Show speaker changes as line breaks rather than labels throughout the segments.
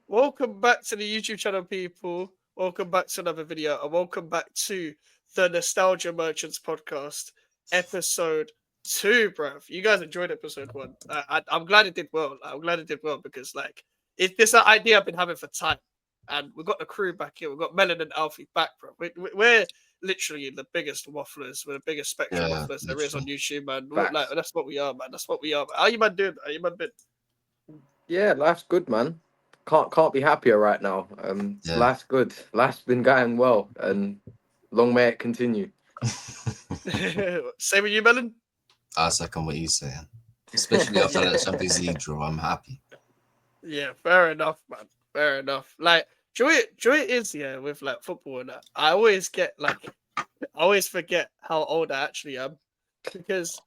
Welcome back to the YouTube channel, people. Welcome back to another video, and welcome back to the Nostalgia Merchants podcast, episode 2, bruv. You guys enjoyed episode 1. I'm glad it did well. I'm glad it did well because, like, it's this idea I've been having for time, and we've got the crew back here. We've got Melon and Alfie back, bro. We're literally the biggest wafflers. We're the biggest spectrum
Yeah,
wafflers there is on
literally.
YouTube, man. Like,
Facts.
that's what we are, man. That's what we are. Man. How you man doing? How you man been?
Yeah, life's good, man. Can't be happier right now.
Yeah.
Life's good. Life's been going well, and long may it continue.
Same with you, Melon.
I second what you're saying. Especially after that Champions League draw, I'm happy.
Yeah, fair enough, man. Fair enough. Like, joy is, yeah, with like football and that. I always get like, I always forget how old I actually am because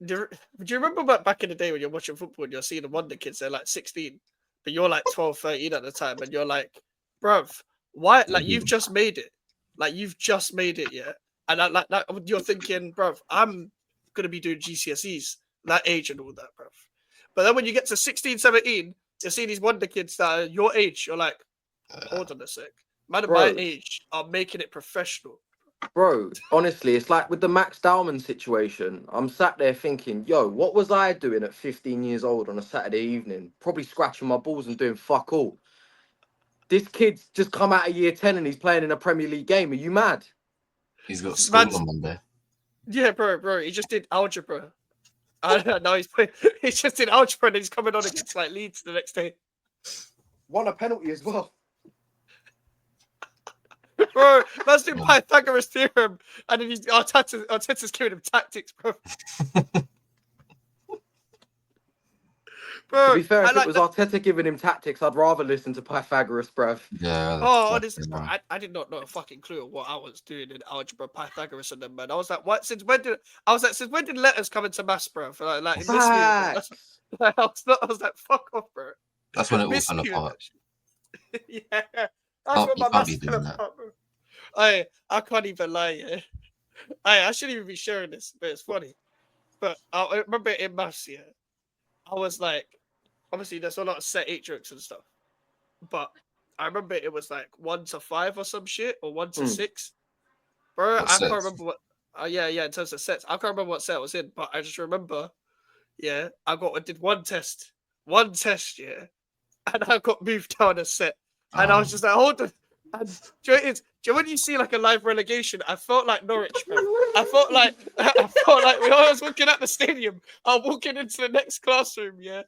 do you remember back in the day when you're watching football and you're seeing the Wonder Kids? They're like 16, but you're like 12, 13 at the time, and you're like, bruv, why? Like, you've just made it. Like, you've just made it, yeah. And like you're thinking, bruv, I'm gonna be doing GCSEs that age and all that, bruv. But then when you get to 16, 17, you're seeing these Wonder Kids that are your age. You're like, hold on a sec. Man of my
Bro.
age are making it professional.
Bro, honestly, it's like with the Max Dowman situation. I'm sat there thinking, yo, what was I doing at 15 years old on a Saturday evening? Probably scratching my balls and doing fuck all. This kid's just come out of year 10 and he's playing in a Premier League game. Are you mad?
He's got school
Man's-
on Monday.
Yeah, bro. He just did algebra. I don't know. He's just did algebra and he's coming on against like Leeds the next day.
Won a penalty as well.
Bro, that's doing Pythagoras theorem, and then Arteta's giving him tactics, bro. Bro,
To be fair, if
like
it was Arteta giving him tactics, I'd rather listen to Pythagoras, bruv.
Yeah.
honestly, bro, I did not know a fucking clue of what I was doing in algebra, Pythagoras, and them, man. I was like, what? Since when did letters come into maths, bro? For like in this year, bro. I was like, fuck off, bro.
That's when it all
Miss
fell
you,
apart.
yeah, that's when
You
my
can't
maths
be
fell
doing that.
apart, bro. I can't even lie, yeah. I shouldn't even be sharing this, but it's funny. But I remember in maths, yeah, I was like, obviously there's a lot of set eight jokes and stuff, but I remember it was like 1 to 5 or some shit, or 1 to 6. Bro,
What
I can't
sets?
remember what. Yeah, in terms of sets, I can't remember what set I was in, but I just remember, yeah, I did one test, yeah, and I got moved down a set, and I was just like, hold on. And do you know when you see like a live relegation, I felt like Norwich, bro. I felt like when I was walking out the stadium, I'm walking into the next classroom, yeah.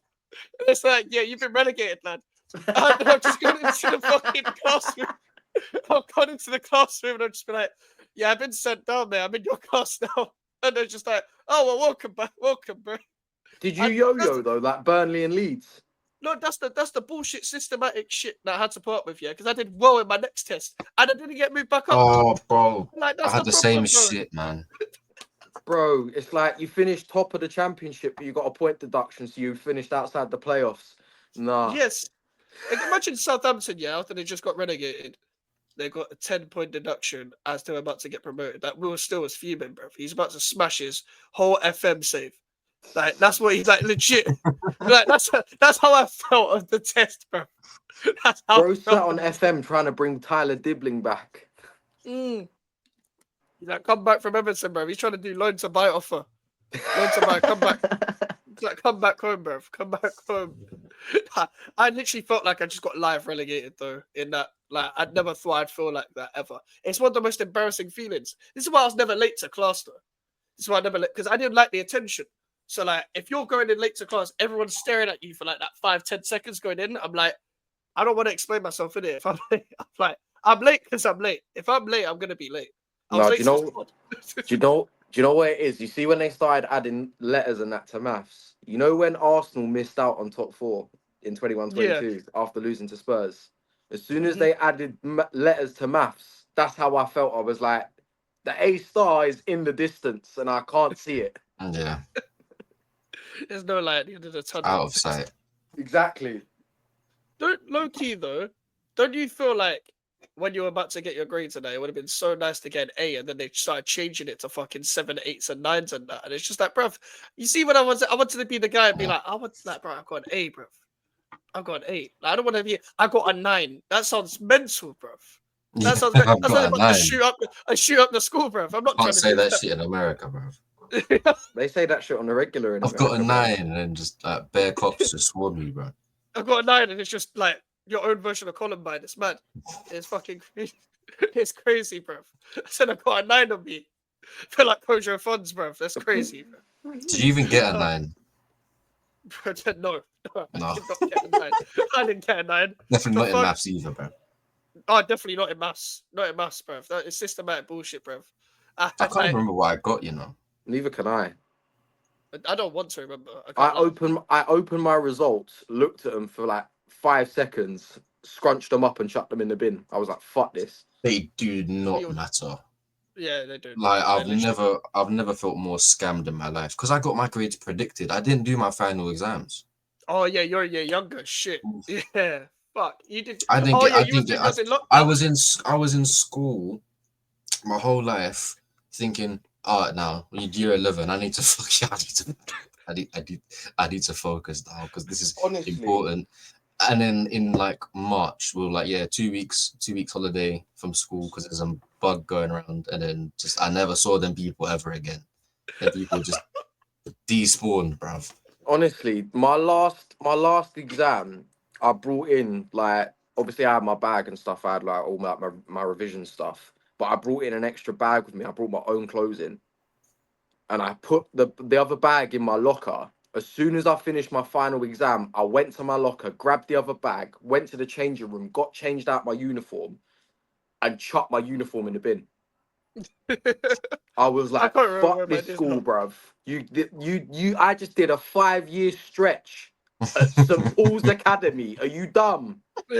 And it's like, yeah, you've been relegated, lad. And I've just gone into the fucking classroom. I've gone into the classroom and I've just been like, yeah, I've been sent down there. I'm in your class now. And they're just like, oh, well, welcome, bro.
Did you yo-yo though, like Burnley and Leeds?
No, that's the bullshit systematic shit that I had to put up with, yeah, because I did well in my next test and I didn't get moved back up.
Oh, bro.
Like,
I
that's
had the
problem,
same
bro.
shit, man.
Bro, it's like you finished top of the championship, but you got a point deduction, so you finished outside the playoffs. Nah.
Yes. Like, imagine Southampton, yeah, after they just got relegated. They got a 10-point deduction as they're about to get promoted. That Will still was fuming, bro. He's about to smash his whole FM save. Like, that's what he's like, legit. Like, that's how I felt of the test, bro. That's how
Bro
I
sat
felt.
on FM trying to bring Tyler Dibbling back.
He's like, come back from Everton, bro. He's trying to do loan to buy offer. Loan to buy, come back. He's like, come back home, bro. Come back home. I literally felt like I just got live relegated, though, in that. Like, I never thought I'd feel like that ever. It's one of the most embarrassing feelings. This is why I was never late to class, though. This is why I never late, because I didn't like the attention. So, like, if you're going in late to class, everyone's staring at you for like that 5-10 seconds going in. I'm like, I don't want to explain myself in it. If I'm late, I'm like, I'm late because I'm late. If I'm late, I'm gonna be late.
No, do you know what it is? You see when they started adding letters and that to maths? You know when Arsenal missed out on top 4 in 21-22 after losing to Spurs? As soon as they added letters to maths, that's how I felt. I was like, the A star is in the distance and I can't see it.
Yeah.
There's no light at the end of the tunnel.
Out of sight.
Exactly.
Low key though, don't you feel like when you were about to get your grade today, it would have been so nice to get an A, and then they started changing it to fucking 7, 8s, and 9s and that, and it's just like, bruv, you see, when I wanted to be the guy and be like, I want that, bro, I've got an A, bruv. I got an 8. I don't want to be. I got a 9. That sounds mental, bruv.
Yeah,
That sounds.
I've
That's
got
like
a
about
9.
to shoot up the school, bruv. I'm not trying
Can't
to
say
do
that
that.
shit in America, bro.
They say that shit on the regular in
I've got a
America, bro.
9 and just like bare cops just swore me, bro.
I got a 9, and it's just like your own version of Columbine. It's mad. It's fucking. It's crazy, bruv. I said I got a 9 on me. Feel like Kojo funds, bruv. That's crazy.
Did you even get a 9?
No, I
No.
did not get a 9. I didn't get a 9.
Definitely not in
fuck?
maths either, bro.
Oh, definitely not in maths. Not in maths, bruv. That is systematic bullshit, bruv.
I can't remember what I got, you know.
Neither can I.
I don't want to remember.
I
can't lie.
opened my results, looked at them for like 5 seconds, scrunched them up and chucked them in the bin. I was like, fuck this.
They do not
You-
matter.
Yeah, they do.
Like
They literally-
I've never felt more scammed in my life because I got my grades predicted. I didn't do my final exams.
Oh yeah, you're younger. Shit.
Oof.
Yeah. Fuck. You did.
I didn't
Oh
get.
yeah,
I
you was
didn't
in,
get.
you was in lockdown.
I was in school my whole life thinking, oh, now year 11, I need to I need to focus now because this is
Honestly,
important. And then in like March, we were like, yeah, 2 weeks holiday from school because there's a bug going around, and then just I never saw them people ever again. And people just despawned, bruv.
honestly, my last exam, I brought in like obviously I had my bag and stuff. I had like all my revision stuff, but I brought in an extra bag with me. I brought my own clothes in, and I put the other bag in my locker. As soon as I finished my final exam, I went to my locker, grabbed the other bag, went to the changing room, got changed out my uniform, and chucked my uniform in the bin. I was like,
can't remember
fuck
where my
this
did
school,
not.
bruv. I just did a 5-year stretch at St. Paul's Academy. Are you dumb?
Bro,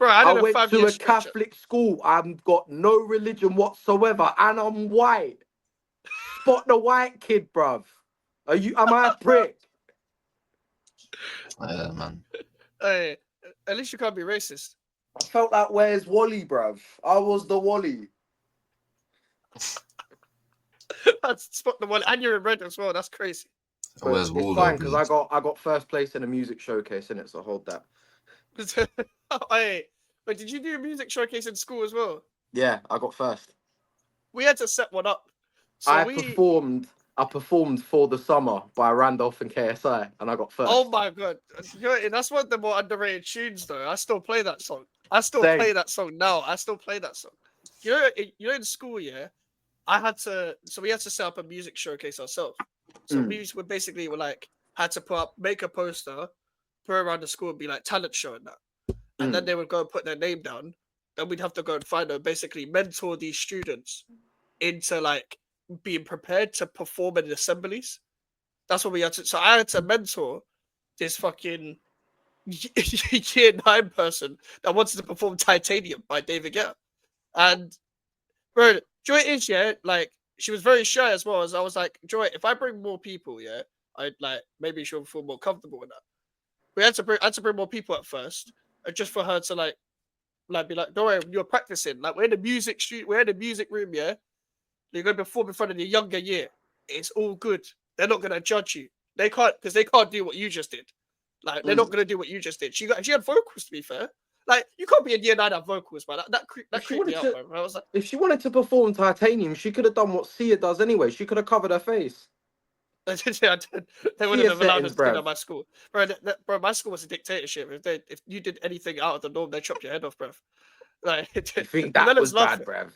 I
I did a
went
5
to
year
a
stretch.
Catholic school. I've got no religion whatsoever, and I'm white. Spot the white kid, bruv. Am I a prick?
Yeah, man.
Hey, at least you can't be racist.
I felt like, where's Wally, bruv? I was the Wally.
That's spot the one, and you're in red as well. That's crazy.
But
Where's
it's
Waldo?
fine because I got first place in a music showcase in it, so hold that.
Hey, but did you do a music showcase in school as well?
Yeah, I got first.
We had to set one up. So
I performed For the Summer by Randolph and KSI, and I got first.
Oh my god, that's one of the more underrated tunes, though. I still play that song. I still
Same.
play that song now. I still play that song. You know, in school, yeah, we had to set up a music showcase ourselves. So we were basically like had to make a poster, put it around the school, and be like talent show and that. And then they would go and put their name down. Then we'd have to go and find them, basically mentor these students into like being prepared to perform in assemblies. That's what we had to. So I had to mentor this fucking year 9 person that wanted to perform Titanium by David Guetta. And bro, Joy is, yeah, like she was very shy as well. As I was like, Joy, if I bring more people, yeah, I'd like maybe she'll feel more comfortable with that. I had to bring more people at first, just for her to like be like, don't worry, you're practicing. Like we're in the music room, yeah. You're gonna perform in front of the younger year. It's all good. They're not gonna judge you. They can't do what you just did. Like they're not gonna do what you just did. She had vocals, to be fair. Like you can't be in year 9 at vocals, man. That creeped me out, bro. I was like,
if she wanted to perform Titanium, she could have done what Sia does anyway. She could have covered her face.
they wouldn't have allowed us to do that
bruv.
at my school, bro. Bro, my school was a dictatorship. If you did anything out of the norm, they chopped your head off, bro. Like,
I think that
Melon's
was bad,
laughing.
bruv.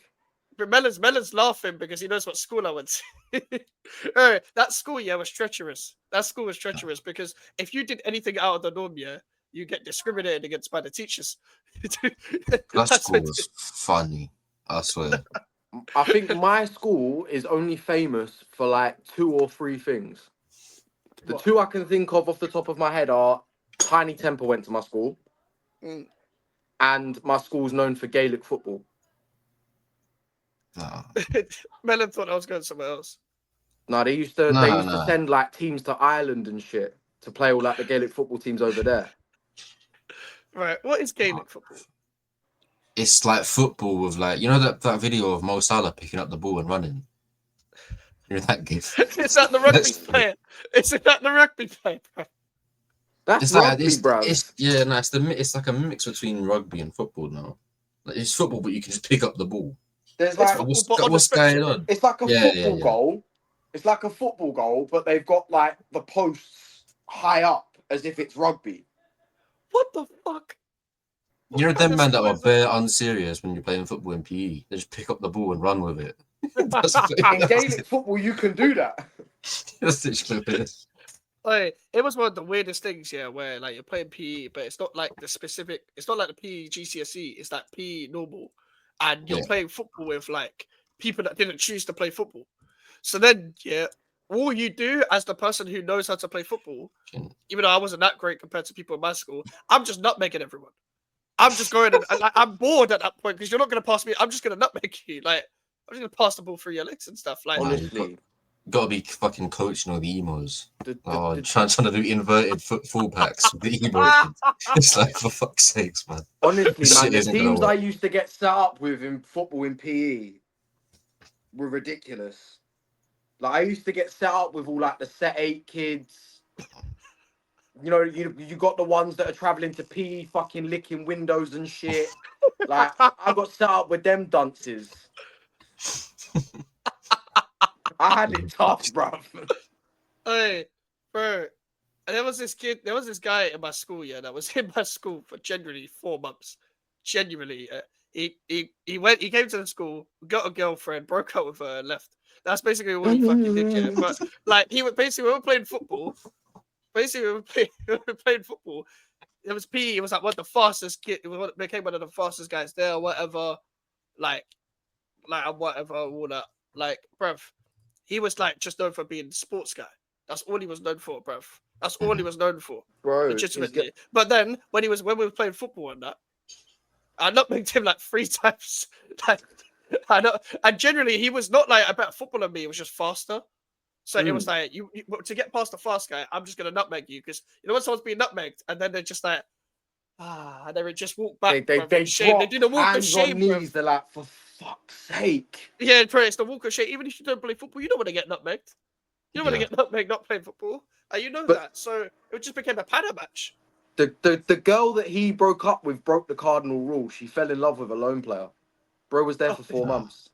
But Melon's laughing because he knows what school I went to. That school, yeah, was treacherous. That school was treacherous because if you did anything out of the norm, yeah, you get discriminated against by the teachers.
That school was funny, I swear.
I think my school is only famous for like 2 or 3 things. The
What?
2 I can think of off the top of my head are Tiny Temper went to my school, and my school's known for Gaelic football.
No.
Melon thought I was going somewhere else.
No, they used to send like teams to Ireland and shit to play all like the Gaelic football teams over there.
Right, what is Gaelic football?
It's like football with like, you know that video of Mo Salah picking up the ball and running? You know that gif?
Is that the rugby player? Is that the rugby player, bro?
That's
It's like
rugby, bruv.
it's like a mix between rugby and football now. Like, it's football, but you can just pick up the ball.
There's
It's
like
football, but on the
What's going
spectrum.
on?
it's like a
Yeah,
football goal. It's like a football goal, but they've got like the posts high up as if it's rugby.
What the fuck?
You know
What
them
kind of
man that are
sport is
bare unserious when you're playing football in PE. They just pick up the ball and run with it. That's
that?
In Gaelic football, you can do that.
that's literally what it is.
Like, it was one of the weirdest things, yeah, where like you're playing PE, but it's not like the specific. It's not like the PE GCSE. It's like PE normal, and you're
Yeah.
playing football with like people that didn't choose to play football. So then, yeah, all you do as the person who knows how to play football, even though I wasn't that great compared to people in my school, I'm just nutmegging everyone. I'm just going and like, I'm bored at that point because you're not going to pass me. I'm just going to nutmeg you. Like, I'm just going to pass the ball through your legs and stuff. Like,
Honestly,
Gotta be fucking coaching all the emos.
the
Trying to do inverted fullbacks with the emo kids. It's like, for fuck's sakes, man.
honestly,
This
man,
shit
the
isn't gonna
teams I
work.
used to get set up with in football in PE were ridiculous. Like I used to get set up with all like the set 8 kids. You know, you got the ones that are traveling to PE, fucking licking windows and shit. Like I got set up with them dunces. I had it tough, bruv.
hey, bro. And there was this guy in my school, yeah, that was in my school for genuinely 4 months. Genuinely, he came to the school, got a girlfriend, broke up with her, and left. That's basically all he fucking did, yeah. But like he was basically we were playing football. Basically, we were playing football. It was PE. It was like one of the fastest kid. It became one of the fastest guys there, or whatever. Like whatever, all that. Like, bruv, he was like just known for being a sports guy. That's all he was known for, bruv. That's all he was known for,
Bro,
legitimately. But then when we were playing football and that, I nutmegged him like 3 times. Like, I know, and generally he was not like a better footballer than me. He was just faster. So it was like you to get past the fast guy, I'm just gonna nutmeg you because you know when someone's being nutmegged and then they're just like and they would just walk back.
they
shame. They do the walk of
hands
shame.
on
Bruv.
knees. They're like, for fuck's sake.
Yeah, bro, it's the walk of shame. Even if you don't play football, you don't want to get nutmegged. You don't want to
Yeah.
get nutmegged not playing football. And you know
But-
that. So it just became a padder match.
The girl that he broke up with broke the cardinal rule. She fell in love with a lone player. Bro was there for 4 months.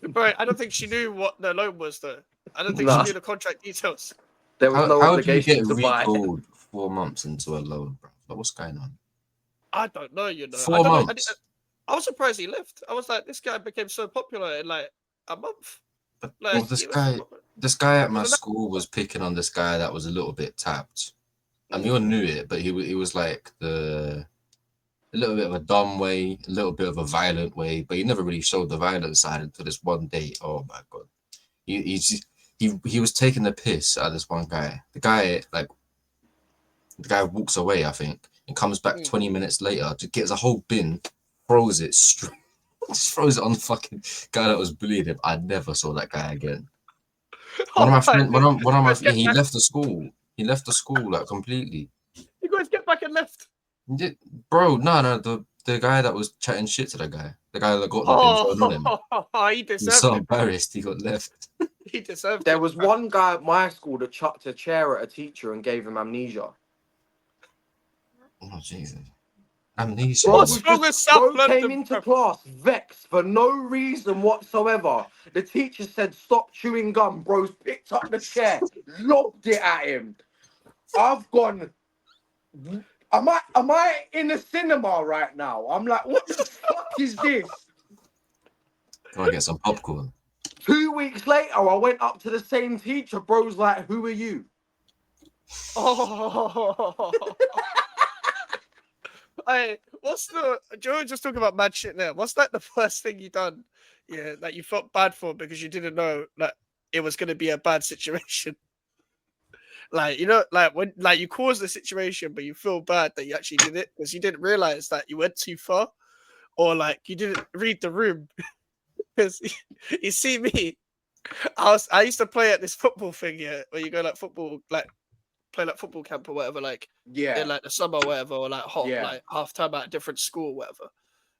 Bro, I don't think she knew what the loan was, though. I don't think
Nah.
she knew the contract details.
There was no
How do you
obligation
get
to buy.
recalled 4 months into a loan, bro? Like, what's going on?
I don't know, you know.
4
I don't know.
months.
I was surprised he left. I was like, this guy became so popular in like a month.
But
Like,
well,
he was-
this guy at my
was a-
school was picking on this guy that was a little bit tapped. And we all knew it, but he was like a little bit of a dumb way, a little bit of a violent way, but he never really showed the violent side until this one day. Oh my god, he was taking the piss out of this one guy. The guy walks away, I think, and comes back 20 minutes later to get a whole bin, throws it straight, just throws it on the fucking guy that was bullying him. I never saw that guy again. One of my friends, he left the school. He left the school like completely.
You guys get back and left.
Bro, no, the guy that was chatting shit to the guy that got the bin thrown on him.
He
He was
deserved
so
it.
embarrassed he got left.
He deserved
There
it.
was one guy at my school that chucked a chair at a teacher and gave him amnesia.
Oh Jesus, amnesia.
Bro,
What's wrong with South
bro came
London,
into
bro?
class vexed for no reason whatsoever. The teacher said, "Stop chewing gum." Bro's picked up the chair, lobbed it at him. I've gone. Am I in a cinema right now? I'm like, what the fuck is this?
Gotta get some popcorn.
2 weeks later, I went up to the same teacher. Bro's like, "Who are you?"
Oh. Hey, what's the Joe just talking about mad shit there? What's like the first thing you done? Yeah, that you felt bad for because you didn't know that it was gonna be a bad situation. Like, you know, like when like you caused the situation, but you feel bad that you actually did it because you didn't realize that you went too far, or like you didn't read the room. Because you see me, I used to play at this football thing, yeah, where you go like football, like play like football camp or whatever, like
Yeah.
in like the summer or whatever, or like hot,
Yeah.
like half time at a different school or whatever.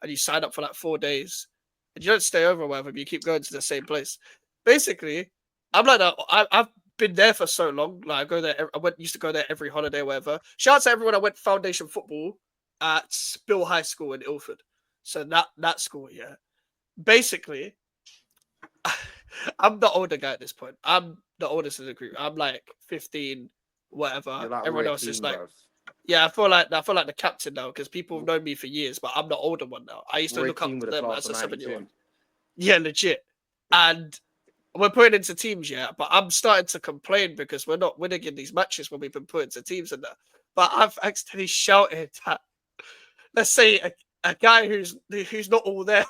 And you sign up for like 4 days. And you don't stay over or whatever, but you keep going to the same place. Basically, I'm like that. I've been there for so long. Like I go there. Used to go there every holiday, or whatever. Shout out to everyone. I went foundation football at Spill High School in Ilford. So that school, yeah. Basically, I'm the older guy at this point. I'm the oldest in the group. I'm like 15, whatever.
Like
Everyone else is like, yeah. I feel like the captain now because people have known me for years, but I'm the older one now. I used to look up to them as a 7-year-old. Yeah, legit. And we're putting into teams, yeah, but I'm starting to complain because we're not winning in these matches when we've been put into teams and that. But I've actually shouted at, let's say, a guy who's not all there.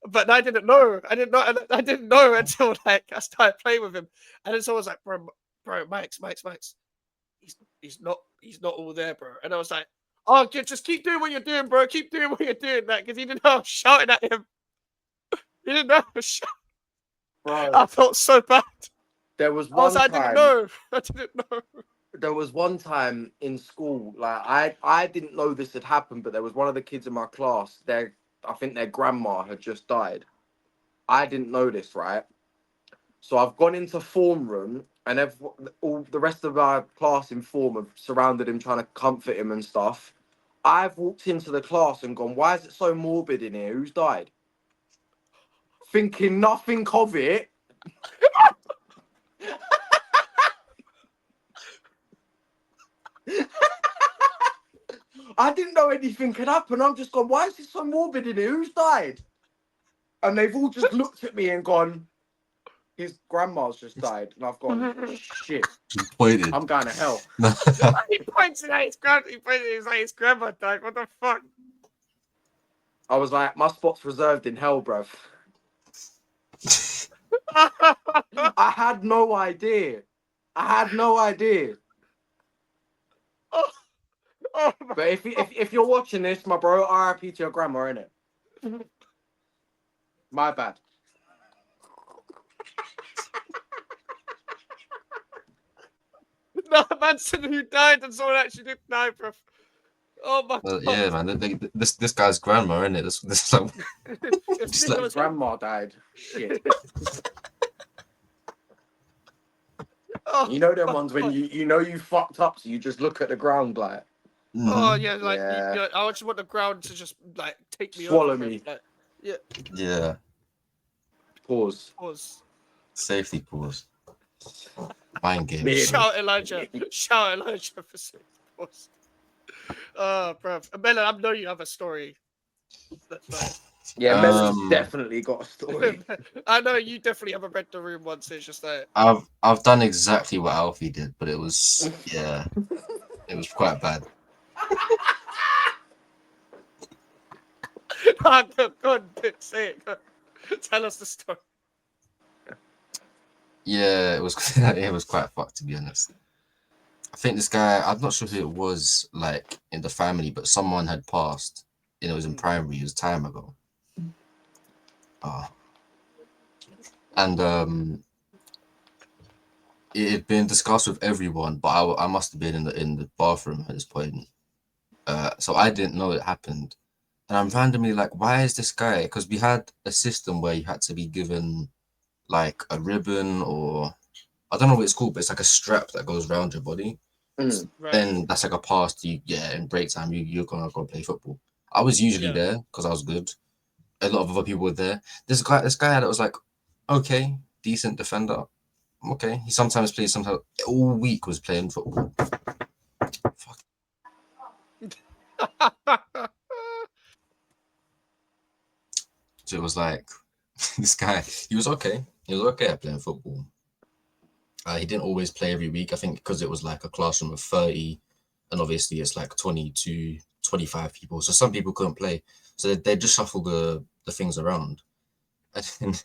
But I didn't know. I didn't know until like I started playing with him, and then someone's like, "Bro, Mike's. He's not all there, bro." And I was like, "Oh, just keep doing what you're doing, bro. Keep doing what you're doing." Like, because he didn't know I was shouting at him. He didn't know I was shouting. Bro, I felt so bad.
There was one time.
I didn't know.
There was one time in school, like I didn't know this had happened, but there was one of the kids in my class. I think their grandma had just died. I didn't know this, right? So I've gone into form room, and all the rest of our class in form have surrounded him, trying to comfort him and stuff. I've walked into the class and gone, "Why is it so morbid in here? Who's died?" Thinking nothing of it. I didn't know anything could happen. I'm just gone, "Why is it so morbid in here? Who's died?" And they've all just looked at me and gone, "His grandma's just died." And I've gone, "Shit.
Pointed.
I'm going to hell."
He pointed at his grandma. He's like, his grandma died. What the fuck?
I was like, "My spot's reserved in hell, bruv." I had no idea.
Oh,
but if you're watching this, my bro, RIP to your grandma, innit? My bad.
No, man said who died and someone actually did die, bro. Oh my god.
Yeah, man. This guy's grandma, isn't it? This like,
just like his grandma died. Shit.
Oh,
you know them ones when you know you fucked up, so you just look at the ground like.
Oh yeah, like
yeah.
I just want the ground to just like take me
swallow
over,
me.
Like, yeah.
Yeah.
Pause.
Safety pause. Mind game.
Shout Elijah for safety pause. Oh, bro. Melon, I know you have a story.
Yeah, Melon's definitely got a story.
I know you definitely haven't read the room once. It's just like
I've done exactly what Alfie did, but it was it was quite bad.
God, say it. God. Tell us the story.
Yeah, it was it was quite fucked, to be honest. I think this guy, I'm not sure who it was, like in the family, but someone had passed, and it was in primary. It was time ago. And it had been discussed with everyone, but I must have been in the bathroom at this point. So I didn't know it happened. And I'm randomly like, why is this guy? Because we had a system where you had to be given like a ribbon, or I don't know what it's called, but it's like a strap that goes around your body.
Right.
Then that's like a pass to you. Yeah, in break time, you're gonna go play football. I was usually there because I was good. A lot of other people were there. This guy that was like, okay, decent defender. Okay, he sometimes plays. Sometimes all week was playing football. Fuck. So it was like, this guy, he was okay. He was okay at playing football. He didn't always play every week. I think because it was like a classroom of 30, and obviously it's like 22, 25 people. So some people couldn't play. So they just shuffle the things around. And then,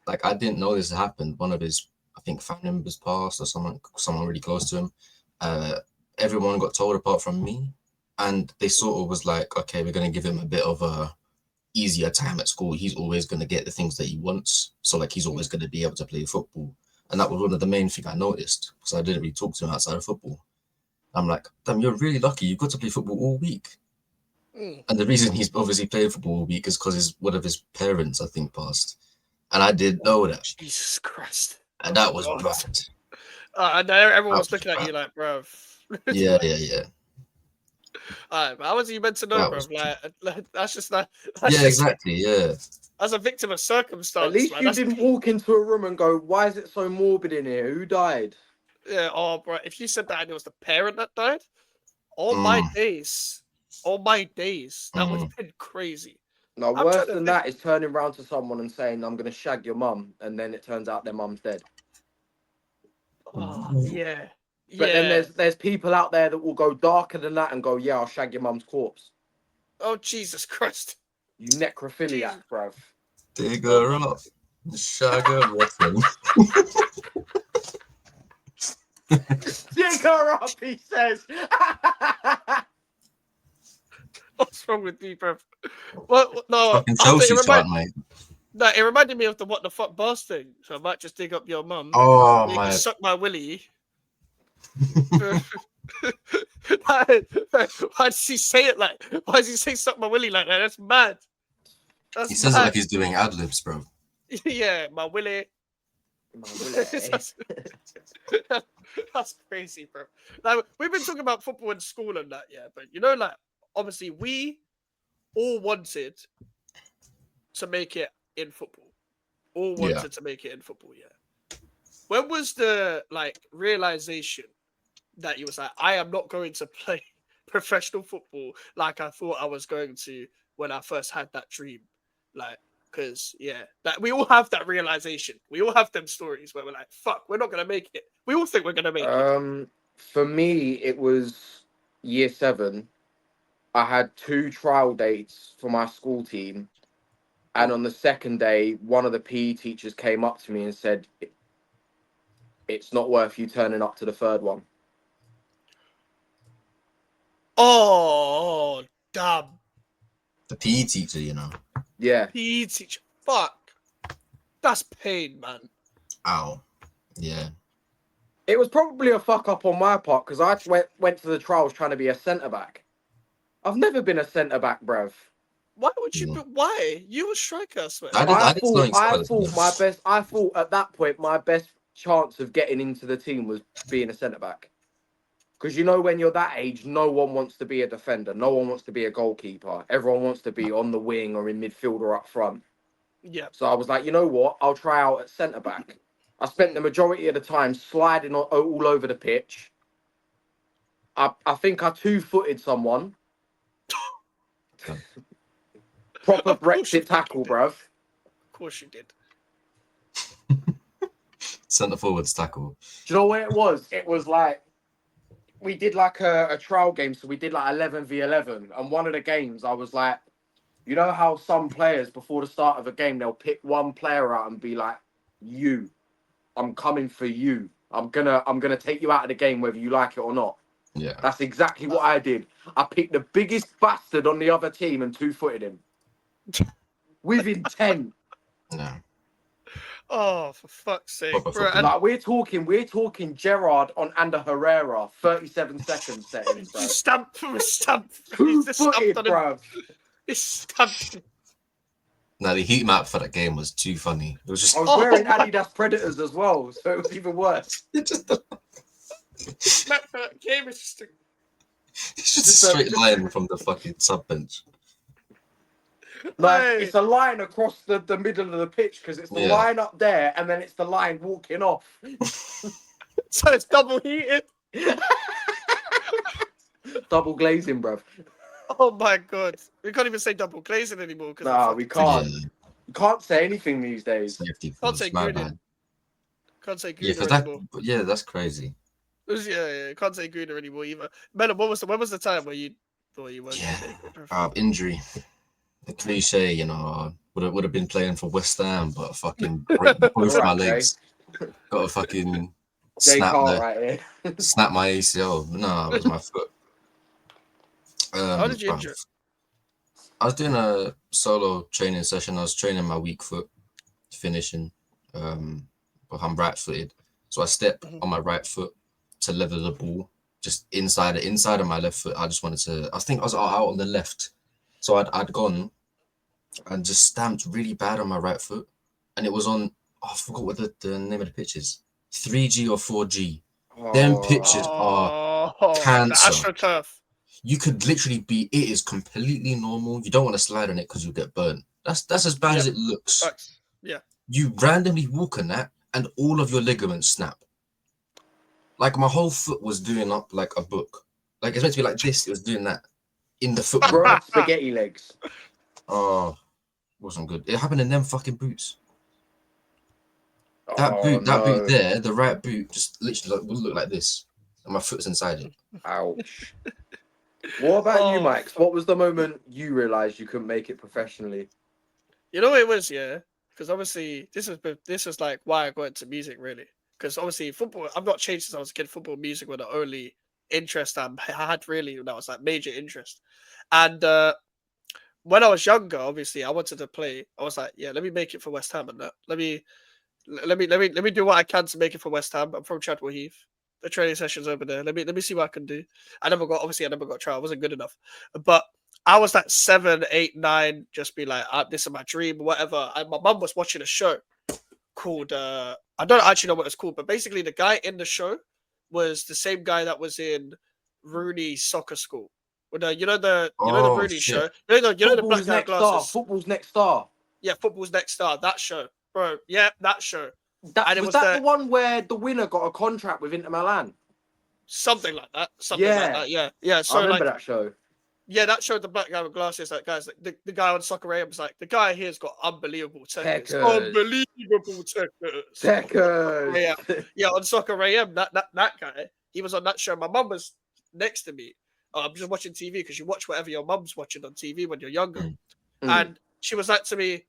like, I didn't know this happened. One of his, I think, family members passed, or someone really close to him. Everyone got told apart from me. And they sort of was like, okay, we're going to give him a bit of a easier time at school. He's always going to get the things that he wants. So, like, he's always going to be able to play football. And that was one of the main things I noticed, because I didn't really talk to him outside of football. I'm like, damn, you're really lucky. You've got to play football all week. And the reason he's obviously playing football all week is because one of his parents, I think, passed. And I didn't know that.
Jesus Christ.
And that was bad.
And then everyone's looking at you like, bruv.
Yeah, yeah, yeah.
Alright, but how was you meant to know,
That
bruv?
was
Like, that's just like,
yeah, exactly. Yeah.
as a victim of circumstance.
At least
man,
you
that's
didn't walk into a room and go, "Why is it so morbid in here? Who died?"
Yeah, oh, bro. If you said that and it was the parent that died, all my
Mm,
days, that would have been crazy.
No,
I'm
worse
trying to
than
think.
that is turning around to someone and saying, "I'm gonna shag your mum," and then it turns out their mum's dead.
Oh, yeah,
But then
yeah.
there's people out there that will go darker than that and go, "Yeah, I'll shag your mum's corpse."
Oh, Jesus Christ.
You necrophiliac,
Jesus.
bruv.
dig
Oh
her
my.
up, shag her, rotten.
Dig her up, he says.
What's wrong with me, bro? Well, no,
Fucking Chelsea chant, mate.
it reminded me of the what the fuck boss thing. So I might just dig up your mum.
Oh
You can
my.
suck my willy. Why does he say it like? Why does he say suck my willy like that? That's mad. That's
He says it
mad.
like he's doing ad libs, bro.
Yeah, my willy. that's, that's crazy, bro. Like we've been talking about football in school and that, yeah. But you know, like obviously we all wanted to make it in football. All
Yeah.
wanted to make it in football, yeah. When was the like realization that you was like, I am not going to play professional football like I thought I was going to when I first had that dream? Like, because yeah, that we all have that realization. We all have them stories where we're like, fuck, we're not gonna make it. We all think we're gonna make it.
For me, it was year 7. I had 2 trial dates for my school team, and on the second day, one of the PE teachers came up to me and said, "It's not worth you turning up to the third one."
Oh damn.
The PE teacher, you know.
Yeah.
PE teacher. Fuck. That's pain, man.
Ow. Yeah.
It was probably a fuck up on my part because I went to the trials trying to be a centre back. I've never been a centre back, bruv.
Why would you?
Yeah.
Why? You were striker, I swear.
I did something
I
similar to
thought
him.
my best. I thought at that point my best chance of getting into the team was being a centre back. Because you know when you're that age, no one wants to be a defender. No one wants to be a goalkeeper. Everyone wants to be on the wing or in midfield or up front.
Yeah.
So I was like, you know what? I'll try out at centre back. I spent the majority of the time sliding all over the pitch. I think I 2-footed someone. Proper
Of course you
Brexit tackle,
did.
bruv.
Of course you did.
Centre forwards tackle.
Do you know what it was? It was like we did like a trial game, so we did like 11v11. And one of the games, I was like, you know how some players before the start of a game they'll pick one player out and be like, "You, I'm coming for you. I'm gonna take you out of the game whether you like it or not."
Yeah.
That's exactly what I did. I picked the biggest bastard on the other team and 2-footed him with intent.
No.
Oh, for fuck's sake,
Proper
bro!
football.
And
Like we're talking Gerrard on Ander Herrera, 37 seconds settings, bro.
stamp. He's just
2-footed,
stamped on him.
bro.
He's stamped.
No, the heat map for that game was too funny. It was just,
I was wearing Adidas Predators as well, so it was even worse.
it's just
Map for that game is just.
it's just a straight line from the fucking sub bench.
Like
Hey.
it's a line across the middle of the pitch because it's the
Yeah.
line up there and then it's the line walking off.
So it's double heated.
Double glazing, bruv.
Oh my god, we can't even say double glazing anymore because
Nah, we can't.
Yeah,
You can't say anything these days.
safety
Can't
first.
say
My
Gruden.
bad.
Can't say
Yeah,
Gooner
because that.
anymore.
Yeah, that's crazy.
Yeah, can't say Gooner anymore either. Melon, when was the time where you thought you weren't
Yeah.
gonna make it?
Injury. The cliche, you know, would have been playing for West Ham, but fucking break both
Alright,
my
Jay.
legs. Got to fucking
Jay
snap
Carl right here.
snap my ACL. No, it was my foot.
How did you
bruv.
injure it?
I was doing a solo training session. I was training my weak foot, finishing. But I'm right-footed, so I step on my right foot to level the ball, just inside of my left foot. I just wanted to. I think I was out on the left, so I'd gone and just stamped really bad on my right foot, and it was on. Oh, I forgot what the name of the pitch is. 3G or 4G. Them pitches are
The
cancer.
AstroTurf.
You could literally be. It is completely normal. You don't want to slide on it because you'll get burnt. That's as bad as it looks.
Yeah.
You randomly walk on that, and all of your ligaments snap. Like my whole foot was doing up like a book. Like it's meant to be like this. It was doing that in the football.
Bro had spaghetti legs.
Oh, wasn't good. It happened in them fucking boots. That boot there, the right boot, just literally would look like this, and my foot's inside it.
Ouch. What about you, Mike? What was the moment you realised you couldn't make it professionally?
You know what it was, yeah? Because obviously this is like why I got into music, really. Because obviously football, I've not changed since I was a kid. Football, music were the only interest I had really. That was like major interest. And when I was younger, obviously I wanted to play. I was like, yeah, let me make it for West Ham and that. Let me do what I can to make it for West Ham. I'm from Chadwell Heath. The training sessions over there. Let me see what I can do. I never got a trial. I wasn't good enough. But I was like 7, 8, 9, just be like, this is my dream, whatever. And my mum was watching a show called I don't actually know what it's called, but basically the guy in the show was the same guy that was in Rooney's soccer school. With the the Rooney show. You know the black guy glasses.
Football's Next Star.
Yeah, Football's Next Star. That show, bro. Yeah, that show.
Was that the one where the winner got a contract with Inter Milan?
Something like that. Yeah. So
I remember that show.
Yeah, that showed the black guy with glasses. Like, guys, the guy on Soccer AM was like, the guy here's got unbelievable techniques. Unbelievable techniques. Yeah, on Soccer AM, that guy, he was on that show. My mum was next to me. I'm just watching TV because you watch whatever your mum's watching on TV when you're younger. And she was like to me,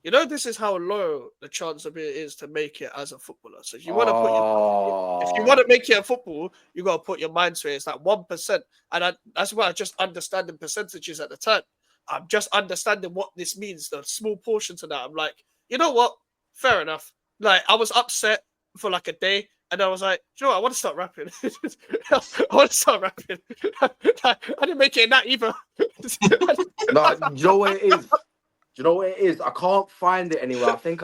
this is how low the chance of it is to make it as a footballer. So if you want to if you want to make it a football, you got to put your mind to it. It's like 1%. And that's why I just understanding percentages at the time. I'm just understanding what this means, the small portion to that. I'm like, you know what? Fair enough. Like, I was upset for like a day. And I was like, I want to start rapping. I want to start rapping. I didn't make it in that either.
No, you know what it is? Do you know what it is? I can't find it anywhere. I think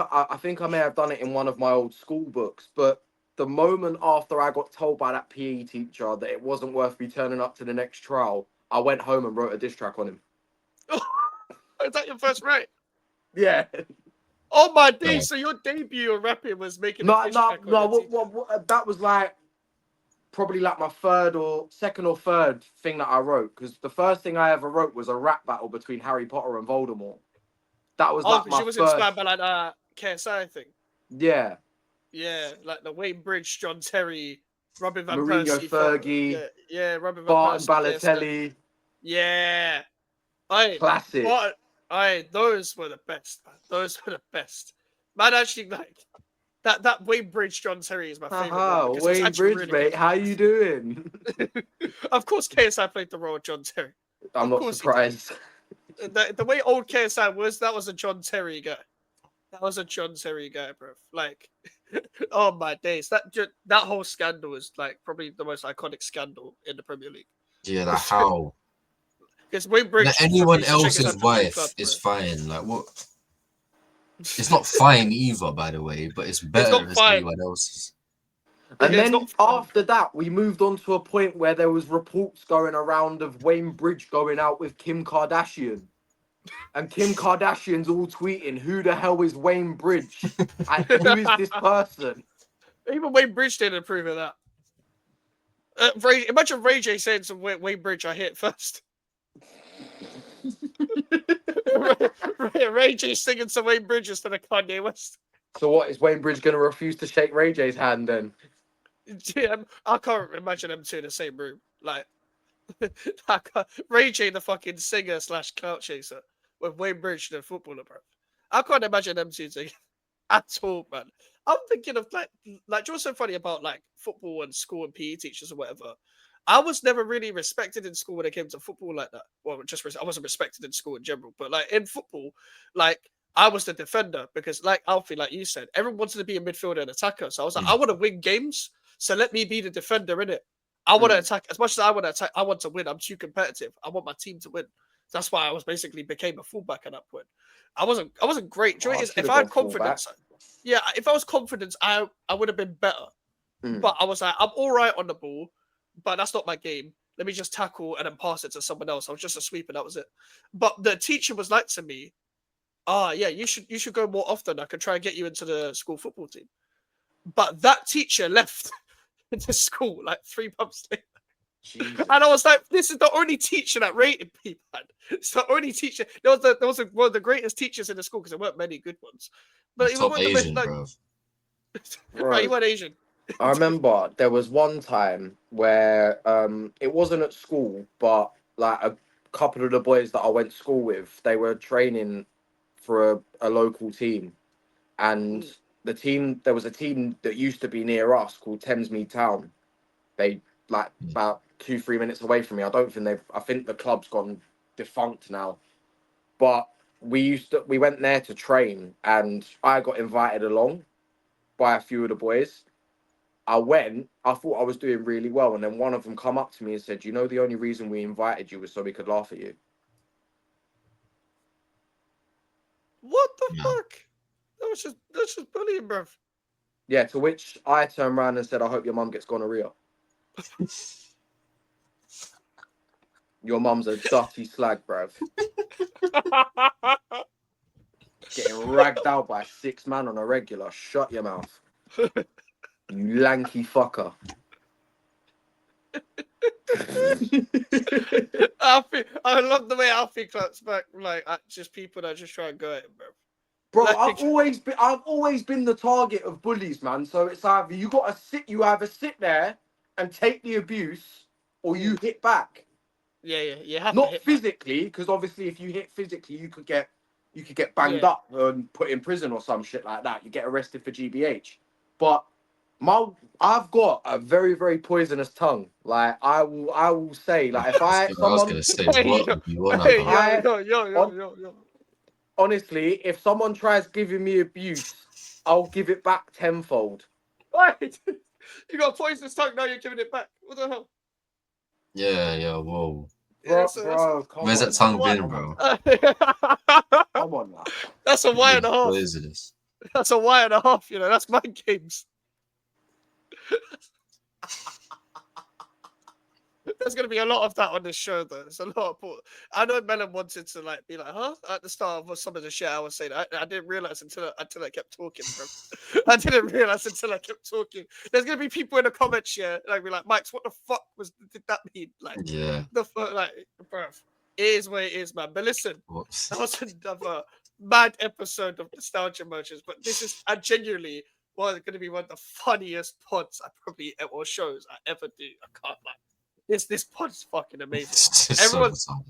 I may have done it in one of my old school books. But the moment after I got told by that PE teacher that it wasn't worth me turning up to the next trial, I went home and wrote a diss track on him.
Is that your first write?
Yeah.
Oh my days! So your debut of rapping was making
no. That was like probably like my second or third thing that I wrote, because the first thing I ever wrote was a rap battle between Harry Potter and Voldemort. That was like my
was inspired by like KSI thing.
Yeah.
Yeah, like the Wayne Bridge, John Terry, Robin van
Mourinho,
Persie,
Fergie.
Yeah, Robin van
Barton
Persie,
Balotelli.
Yeah.
Classic.
Those were the best, man. Those were the best. Man, actually, like that Wayne Bridge, John Terry is my favorite.
Wayne Bridge, really mate. Good. How you doing?
Of course, KSI played the role of John Terry.
I'm not surprised.
The way old KSI was, that was a John Terry guy. That was a John Terry guy, bro. Like, oh my days. That whole scandal was like probably the most iconic scandal in the Premier League.
Yeah, like how?
Because Wayne Bridge.
Like anyone else's wife is fine. Like what? It's not fine either, by the way, but it's better than anyone else's.
And then after that, we moved on to a point where there was reports going around of Wayne Bridge going out with Kim Kardashian. And Kim Kardashian's all tweeting, who the hell is Wayne Bridge? And who is this person?
Even Wayne Bridge didn't approve of that. Imagine Ray J saying to Wayne Bridge, I hit first. Ray J singing to Wayne Bridge instead of Kanye West.
So what, is Wayne Bridge going to refuse to shake Ray J's hand then?
Yeah, I can't imagine them two in the same room. Like, Ray J, the fucking singer / clout chaser, with Wayne Bridge, the footballer, bro. I can't imagine them two together at all, man. I'm thinking of like, do you know what's so funny about like football and school and PE teachers or whatever? I was never really respected in school when it came to football like that. Well, I wasn't respected in school in general, but like in football, like I was the defender because, like Alfie, like you said, everyone wanted to be a midfielder and attacker. So I was like, I want to win games, so let me be the defender in it. I want to attack as much as I want to attack. I want to win. I'm too competitive. I want my team to win. That's why I was basically became a fullback at that point. I wasn't great. If I had confidence, if I was confident, I would have been better. But I was like, I'm all right on the ball, but that's not my game. Let me just tackle and then pass it to someone else. I was just a sweeper, that was it. But the teacher was like to me, yeah, you should go more often. I could try and get you into the school football team. But that teacher left the school like 3 months later.
Jesus.
And I was like, this is the only teacher that rated me, man. It's the only teacher. There was one of the greatest teachers in the school because there weren't many good ones. But he was
Top
one of the best,
Asian,
like,
bro.
right, he went Asian.
I remember there was one time where it wasn't at school, but like a couple of the boys that I went to school with, they were training for a local team, and there was a team that used to be near us called Thamesmead Town. They like about 2-3 minutes away from me. I think the club's gone defunct now, but we went there to train, and I got invited along by a few of the boys. I thought I was doing really well, and then one of them come up to me and said, "You know, the only reason we invited you was so we could laugh at you."
What the fuck? That's just bullying, bruv.
Yeah, to which I turned around and said, "I hope your mum gets gonorrhea. Your mum's a dirty slag, bruv. Getting ragged out by 6 man on a regular. Shut your mouth. You lanky fucker."
I love the way Alfie claps back, like at just people that just try and go at him, bro.
Bro,
Like-
I've always been the target of bullies, man. So it's either you either sit there and take the abuse, or you hit back.
Yeah, you have to
Not
hit
physically, because obviously if you hit physically, you could get banged
Yeah.
up and put in prison or some shit like that. You get arrested for GBH. But I've got a very, very poisonous tongue. Like I will say, like if
I was gonna say, what are you on
Hey,
about?
yo.
honestly, if someone tries giving me abuse, I'll give it back tenfold.
Wait, you got a poisonous tongue, now you're giving it back. What the hell?
Yeah, whoa.
Bro,
Come
Where's that tongue been, bro?
Come on now.
That's a Y and a half.
Poisonous.
That's a Y and a half, you know. That's mind games. There's gonna be a lot of that on this show, though. There's a lot of. I know Melon wanted to like be like, huh? At the start of some of the shit I was saying, I didn't realize until I kept talking, bro. I didn't realize until I kept talking. There's gonna be people in the comments here like be like, Mike's, what the fuck did that mean? Like,
Yeah.
the fuck, like, bro. It is what it is, man. But listen,
Whoops.
that was another mad episode of Nostalgia Merchants. But this is genuinely going to be one of the funniest pods I probably or shows I ever do. I can't like. This pod's fucking amazing.
It's just
Everyone's
so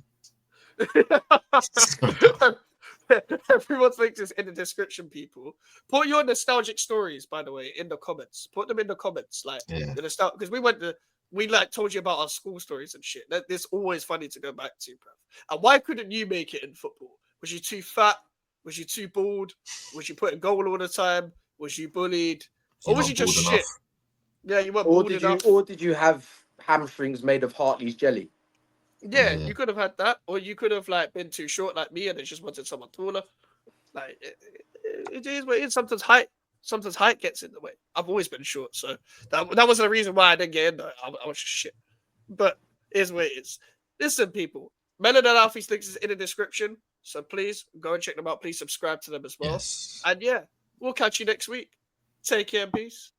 everyone's links is in the description, people. Put your nostalgic stories, by the way, in the comments. Put them in the comments, like
Yeah.
because we like told you about our school stories and shit. It's always funny to go back to, bro. And why couldn't you make it in football? Was you too fat? Was you too bald? Was you put in goal all the time? Was you bullied? Or was you just shit?
enough.
Yeah, you weren't
Or
bald
did
enough.
you have hamstrings made of Hartley's jelly?
Yeah,
Yeah.
you could have had that, or you could have like been too short like me and then just wanted someone taller. Like it is what it is. Sometimes height gets in the way. I've always been short, so that wasn't the reason why I didn't get in there. I was just shit. But it is what it is. Listen, people. Melon and Alfie's links is in the description, so please go and check them out. Please subscribe to them as well.
Yes.
And yeah, we'll catch you next week. Take care and peace.